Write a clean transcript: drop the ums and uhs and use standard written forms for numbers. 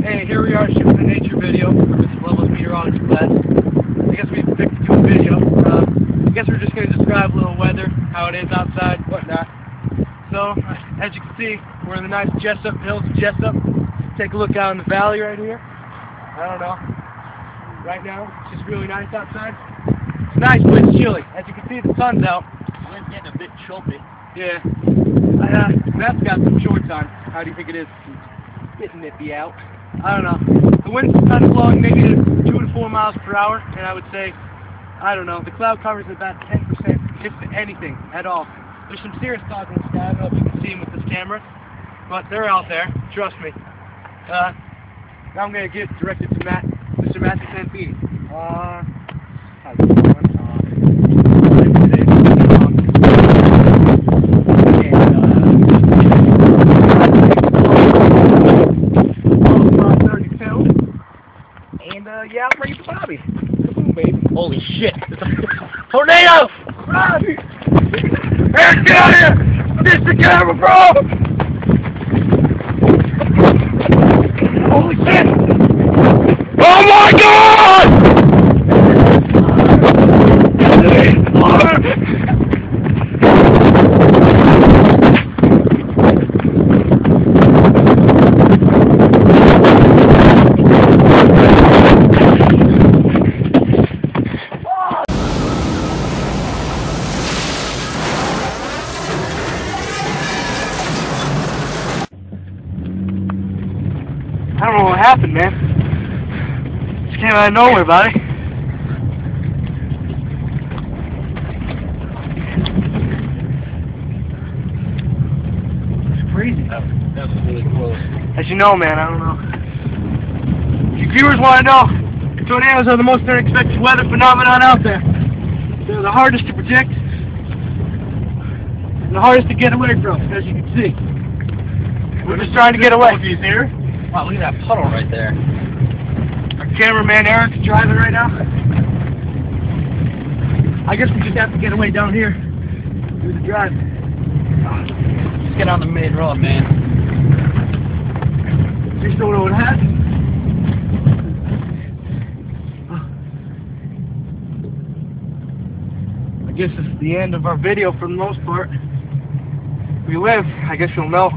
Hey, here we are shooting a nature video for this level meteorology class. I guess we picked to do a video. I guess we're just going to describe a little weather, how it is outside, whatnot. So, as you can see, we're in the nice Jessup Hills of Jessup. Take a look out in the valley right here. I don't know. Right now, it's just really nice outside. It's nice, but it's chilly. As you can see, the sun's out. It's getting a bit choppy. Yeah. Matt's got some shorts on. How do you think it is? It's getting nippy out. I don't know. The wind's kind of blowing negative 2 to 4 miles per hour, and I would say, I don't know, the cloud cover is about 10%, if anything, at all. There's some serious clouds in the sky. I don't know if you can see them with this camera, but they're out there. Trust me. Now I'm going to get directed to Matt, Mr. Matthew Stampede. How's it going? Yeah, I'll bring it to Bobby. Kaboom, baby. Holy shit! It's a tornado! Run! Eric, get out of here! Ditch the camera, bro! Holy shit! Oh my god! I don't know what happened, man. Just came out of nowhere, buddy. It's crazy. That was really close. As you know, man, I don't know. If you viewers want to know, tornadoes are the most unexpected weather phenomenon out there. They're the hardest to predict and the hardest to get away from, as you can see. We're just trying to get away. He's here. Wow, look at that puddle right there. Our cameraman Eric's driving right now. I guess we just have to get away down here. Do the drive. Just get on the main road, man. Just don't know what happened. I guess it's the end of our video for the most part. If we live, I guess you'll know.